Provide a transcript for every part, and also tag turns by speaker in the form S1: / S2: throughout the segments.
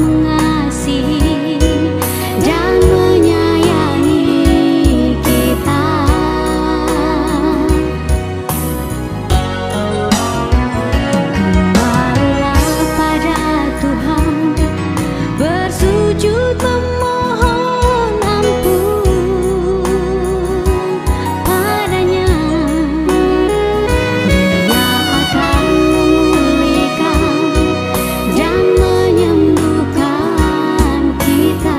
S1: mengasihi dan menyayangi kita. Kembalilah pada Tuhan, bersujud memohon ampun padanya. Dia akan memulihkan dan menyembuhkan kita.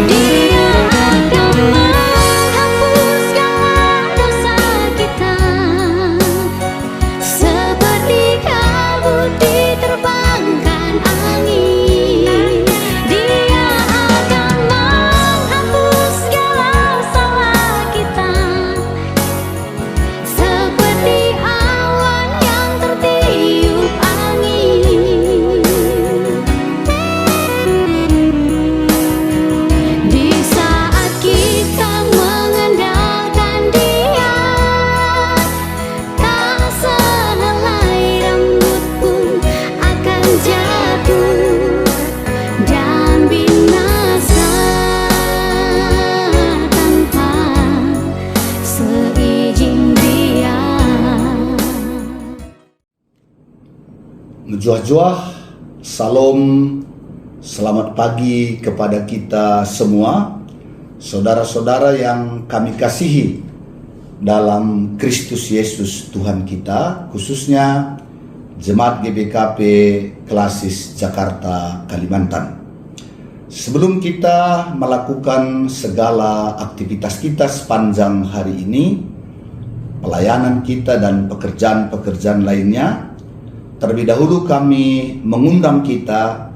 S1: Dia akan menghapus segala dosa kita, seperti kabut diterbangkan angin. Dia akan menghapus segala salah kita, seperti awan yang tertiup angin. Di saat kita mengandalkan Dia, tak sehelai rambut pun akan jatuh dan binasa tanpa seizin Dia.
S2: Menjuah-juah, salam, selamat pagi kepada kita semua, saudara-saudara yang kami kasihi dalam Kristus Yesus Tuhan kita, khususnya Jemaat GBKP Klasis Jakarta, Kalimantan. Sebelum kita melakukan segala aktivitas kita sepanjang hari ini, pelayanan kita dan pekerjaan-pekerjaan lainnya, terlebih dahulu kami mengundang kita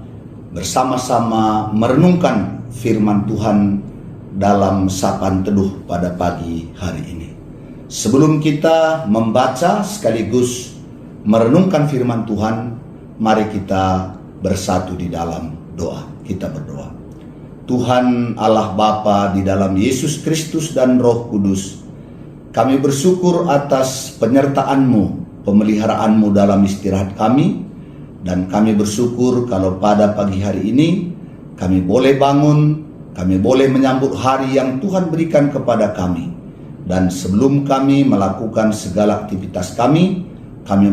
S2: bersama-sama merenungkan firman Tuhan dalam sapaan teduh pada pagi hari ini. Sebelum kita membaca sekaligus merenungkan firman Tuhan, mari kita bersatu di dalam doa. Kita berdoa. Tuhan Allah Bapa, di dalam Yesus Kristus dan Roh Kudus, kami bersyukur atas penyertaan-Mu, pemeliharaanmu dalam istirahat kami, dan kami bersyukur kalau pada pagi hari ini kami boleh bangun, kami boleh menyambut hari yang Tuhan berikan kepada kami. Dan sebelum kami melakukan segala aktivitas kami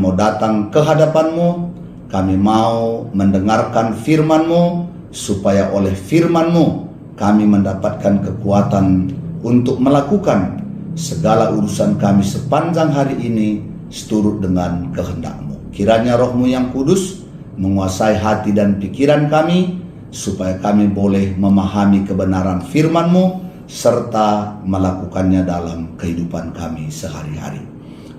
S2: mau datang ke hadapan-Mu, kami mau mendengarkan firman-Mu, supaya oleh firman-Mu kami mendapatkan kekuatan untuk melakukan segala urusan kami sepanjang hari ini seturut dengan kehendak-Mu. Kiranya Roh-Mu yang kudus menguasai hati dan pikiran kami, supaya kami boleh memahami kebenaran firman-Mu serta melakukannya dalam kehidupan kami sehari-hari.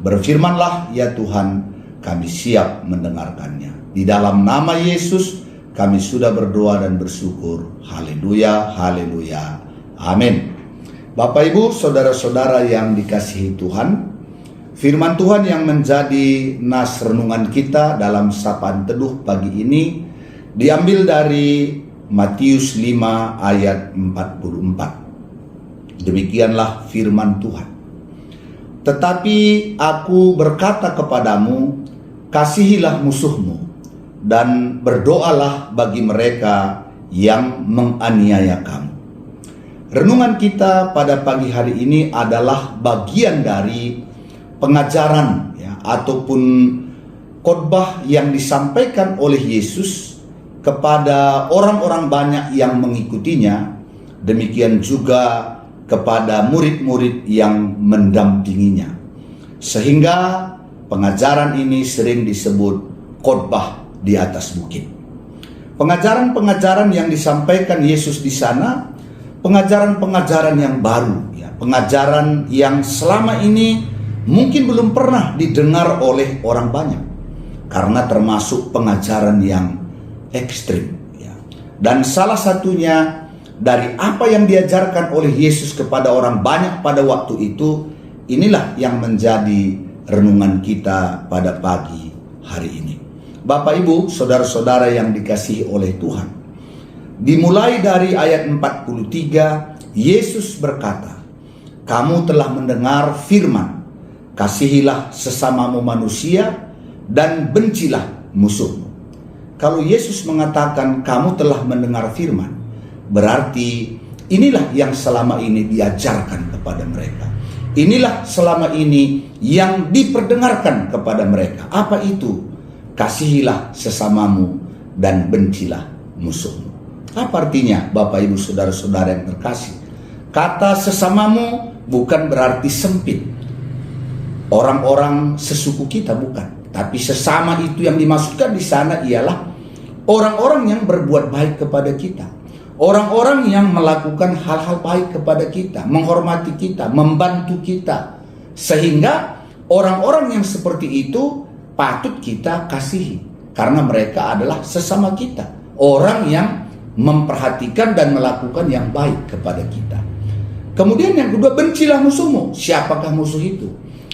S2: Berfirmanlah ya Tuhan, kami siap mendengarkannya. Di dalam nama Yesus kami sudah berdoa dan bersyukur. Haleluya, haleluya, amin. Bapak Ibu, saudara-saudara yang dikasihi Tuhan, firman Tuhan yang menjadi nas renungan kita dalam sapaan teduh pagi ini diambil dari Matius 5 ayat 44. Demikianlah firman Tuhan. Tetapi aku berkata kepadamu, kasihilah musuhmu dan berdoalah bagi mereka yang menganiaya kamu. Renungan kita pada pagi hari ini adalah bagian dari pengajaran ataupun khotbah yang disampaikan oleh Yesus kepada orang-orang banyak yang mengikutinya, demikian juga kepada murid-murid yang mendampinginya. Sehingga pengajaran ini sering disebut khotbah di atas bukit. Pengajaran-pengajaran yang disampaikan Yesus di sana, pengajaran-pengajaran yang baru, pengajaran yang selama ini mungkin belum pernah didengar oleh orang banyak, karena termasuk pengajaran yang ekstrim. Dan salah satunya dari apa yang diajarkan oleh Yesus kepada orang banyak pada waktu itu, inilah yang menjadi renungan kita pada pagi hari ini. Bapak Ibu, saudara-saudara yang dikasihi oleh Tuhan, dimulai dari ayat 43, Yesus berkata, kamu telah mendengar firman, kasihilah sesamamu manusia dan bencilah musuhmu. Kalau Yesus mengatakan kamu telah mendengar firman, berarti inilah yang selama ini diajarkan kepada mereka. Inilah selama ini yang diperdengarkan kepada mereka. Apa itu? Kasihilah sesamamu dan bencilah musuhmu. Apa artinya, Bapak Ibu Saudara-saudara yang terkasih? Kata sesamamu bukan berarti sempit. Orang-orang sesuku kita bukan. Tapi sesama itu yang dimaksudkan di sana ialah orang-orang yang berbuat baik kepada kita. Orang-orang yang melakukan hal-hal baik kepada kita, menghormati kita, membantu kita. Sehingga orang-orang yang seperti itu patut kita kasihi. Karena mereka adalah sesama kita. Orang yang memperhatikan dan melakukan yang baik kepada kita. Kemudian yang kedua, bencilah musuhmu. Siapakah musuh itu?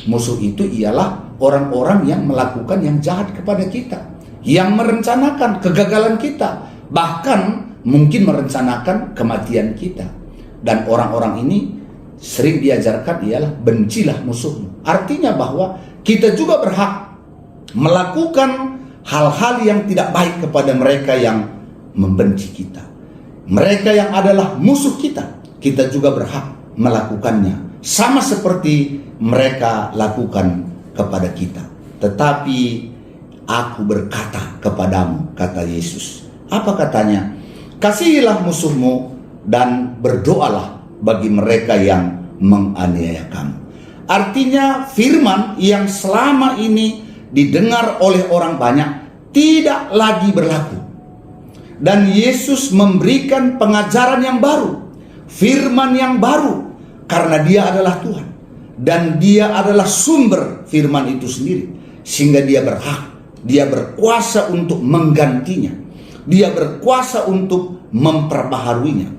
S2: Musuh itu ialah orang-orang yang melakukan yang jahat kepada kita, yang merencanakan kegagalan kita, bahkan mungkin merencanakan kematian kita. Dan orang-orang ini sering diajarkan ialah bencilah musuhmu. Artinya bahwa kita juga berhak melakukan hal-hal yang tidak baik kepada mereka yang membenci kita. Mereka yang adalah musuh kita, kita juga berhak melakukannya. Sama seperti mereka lakukan kepada kita. Tetapi aku berkata kepadamu, kata Yesus. Apa katanya? Kasihilah musuhmu dan berdoalah bagi mereka yang menganiaya kamu. Artinya firman yang selama ini didengar oleh orang banyak tidak lagi berlaku. Dan Yesus memberikan pengajaran yang baru, firman yang baru, karena dia adalah Tuhan. Dan dia adalah sumber firman itu sendiri. Sehingga dia berhak, dia berkuasa untuk menggantinya. Dia berkuasa untuk memperbaharuinya.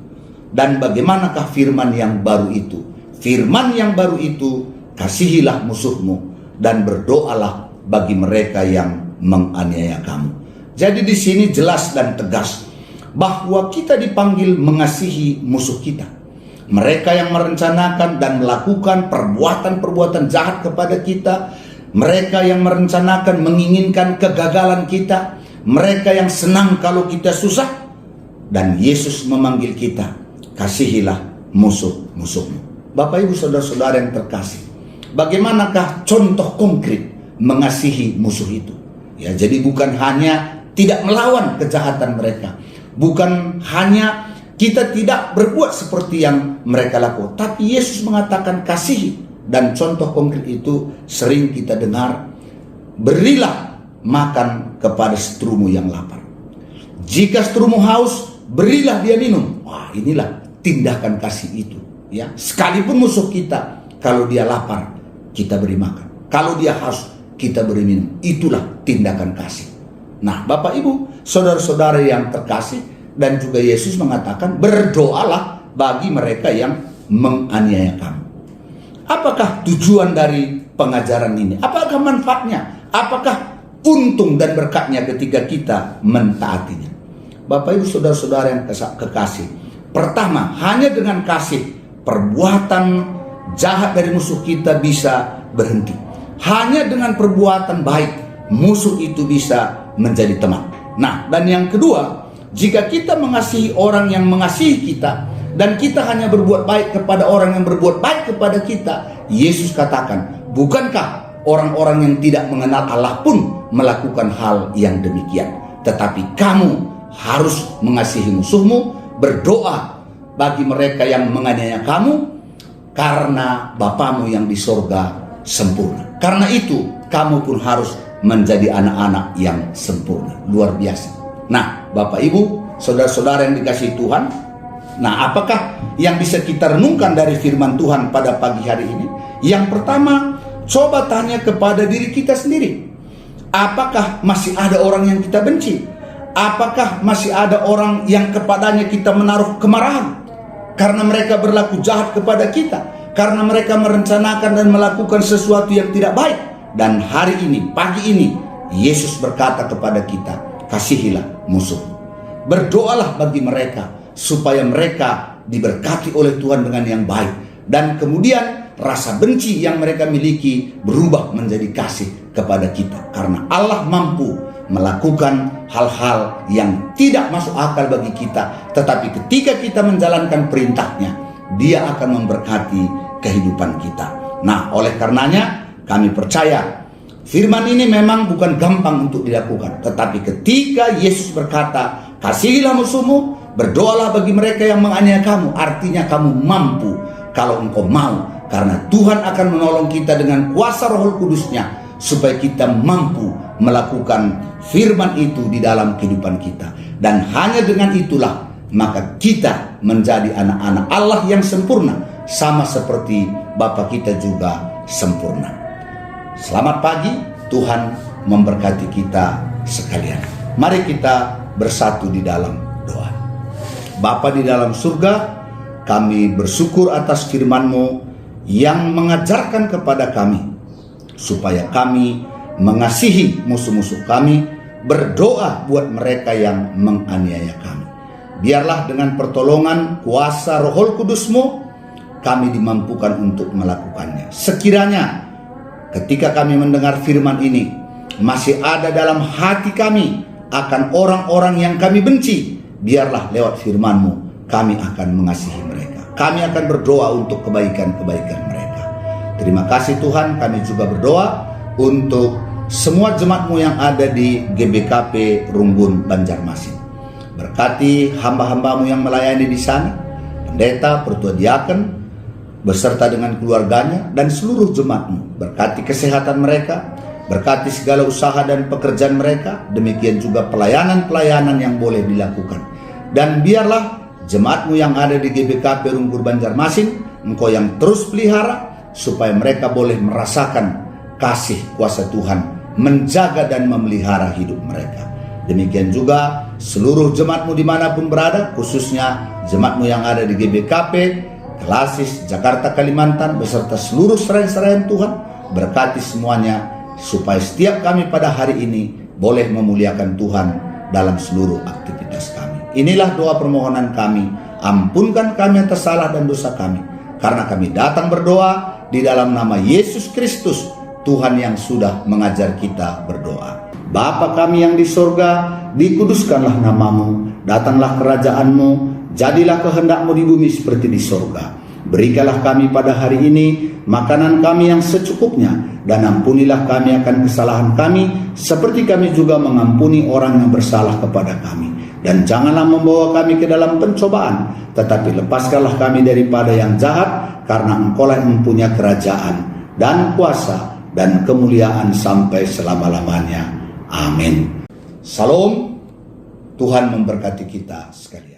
S2: Dan bagaimanakah firman yang baru itu? Firman yang baru itu, kasihilah musuhmu dan berdoalah bagi mereka yang menganiaya kamu. Jadi di sini jelas dan tegas bahwa kita dipanggil mengasihi musuh kita. Mereka yang merencanakan dan melakukan perbuatan-perbuatan jahat kepada kita, mereka yang merencanakan menginginkan kegagalan kita, mereka yang senang kalau kita susah. Dan Yesus memanggil kita, kasihilah musuh-musuhmu. Bapak Ibu Saudara-saudara yang terkasih, bagaimanakah contoh konkret mengasihi musuh itu? Ya, jadi bukan hanya tidak melawan kejahatan mereka, bukan hanya kita tidak berbuat seperti yang mereka lakukan, tapi Yesus mengatakan kasihi. Dan contoh konkret itu sering kita dengar, berilah makan kepada seterumu yang lapar. Jika seterumu haus, berilah dia minum. Wah, inilah tindakan kasih itu. Ya, sekalipun musuh kita, kalau dia lapar, kita beri makan. Kalau dia haus, kita beri minum. Itulah tindakan kasih. Nah, Bapak Ibu, saudara-saudara yang terkasih, dan juga Yesus mengatakan berdoalah bagi mereka yang menganiaya kamu. Apakah tujuan dari pengajaran ini? Apakah manfaatnya? Apakah untung dan berkatnya ketika kita mentaatinya? Bapak Ibu saudara-saudara yang kekasih, pertama, hanya dengan kasih perbuatan jahat dari musuh kita bisa berhenti. Hanya dengan perbuatan baik musuh itu bisa menjadi teman. Nah, dan yang kedua, jika kita mengasihi orang yang mengasihi kita, dan kita hanya berbuat baik kepada orang yang berbuat baik kepada kita, Yesus katakan, bukankah orang-orang yang tidak mengenal Allah pun melakukan hal yang demikian? Tetapi kamu harus mengasihi musuhmu, berdoa bagi mereka yang menganiaya kamu, karena Bapamu yang di sorga sempurna. Karena itu kamu pun harus menjadi anak-anak yang sempurna. Luar biasa. Nah, Bapak Ibu, saudara-saudara yang dikasihi Tuhan, nah, apakah yang bisa kita renungkan dari firman Tuhan pada pagi hari ini? Yang pertama, coba tanya kepada diri kita sendiri. Apakah masih ada orang yang kita benci? Apakah masih ada orang yang kepadanya kita menaruh kemarahan? Karena mereka berlaku jahat kepada kita. Karena mereka merencanakan dan melakukan sesuatu yang tidak baik. Dan hari ini, pagi ini, Yesus berkata kepada kita, kasihilah musuhmu. Berdoalah bagi mereka supaya mereka diberkati oleh Tuhan dengan yang baik. Dan kemudian rasa benci yang mereka miliki berubah menjadi kasih kepada kita. Karena Allah mampu melakukan hal-hal yang tidak masuk akal bagi kita, tetapi ketika kita menjalankan perintahnya, Dia akan memberkati kehidupan kita. Nah, oleh karenanya kami percaya firman ini memang bukan gampang untuk dilakukan, tetapi ketika Yesus berkata, kasihilah musuhmu, berdoalah bagi mereka yang menganiaya kamu, artinya kamu mampu kalau engkau mau, karena Tuhan akan menolong kita dengan kuasa Roh Kudus-Nya supaya kita mampu melakukan firman itu di dalam kehidupan kita. Dan hanya dengan itulah maka kita menjadi anak-anak Allah yang sempurna, sama seperti Bapa kita juga sempurna. Selamat pagi, Tuhan memberkati kita sekalian. Mari kita bersatu di dalam doa. Bapa di dalam surga, kami bersyukur atas firman-Mu yang mengajarkan kepada kami supaya kami mengasihi musuh-musuh kami, berdoa buat mereka yang menganiaya kami. Biarlah dengan pertolongan kuasa Roh Kudus-Mu kami dimampukan untuk melakukannya. Sekiranya ketika kami mendengar firman ini masih ada dalam hati kami akan orang-orang yang kami benci, biarlah lewat firman-Mu kami akan mengasihi mereka. Kami akan berdoa untuk kebaikan-kebaikan mereka. Terima kasih Tuhan, kami juga berdoa untuk semua jemaat-Mu yang ada di GBKP Rumbun Banjarmasin. Berkati hamba-hamba-Mu yang melayani di sana, pendeta, pertua diaken, beserta dengan keluarganya dan seluruh jemaat-Mu. Berkati kesehatan mereka, berkati segala usaha dan pekerjaan mereka, demikian juga pelayanan-pelayanan yang boleh dilakukan. Dan biarlah jemaat-Mu yang ada di GBKP Rumbun Banjarmasin, Engkau yang terus pelihara, supaya mereka boleh merasakan kasih kuasa Tuhan, menjaga dan memelihara hidup mereka. Demikian juga seluruh jemaat-Mu dimanapun berada, khususnya jemaat-Mu yang ada di GBKP Kelasis, Jakarta, Kalimantan, beserta seluruh serayan-serayan Tuhan, berkati semuanya supaya setiap kami pada hari ini boleh memuliakan Tuhan dalam seluruh aktivitas kami. Inilah doa permohonan kami, ampunkan kami atas salah dan dosa kami, karena kami datang berdoa di dalam nama Yesus Kristus, Tuhan yang sudah mengajar kita berdoa. Bapa kami yang di sorga, dikuduskanlah namamu, datanglah kerajaan-Mu, jadilah kehendak-Mu di bumi seperti di sorga. Berikanlah kami pada hari ini makanan kami yang secukupnya, dan ampunilah kami akan kesalahan kami, seperti kami juga mengampuni orang yang bersalah kepada kami. Dan janganlah membawa kami ke dalam pencobaan, tetapi lepaskanlah kami daripada yang jahat, karena Engkau-lah yang mempunyai kerajaan dan kuasa dan kemuliaan sampai selama-lamanya. Amin. Salam, Tuhan memberkati kita sekalian.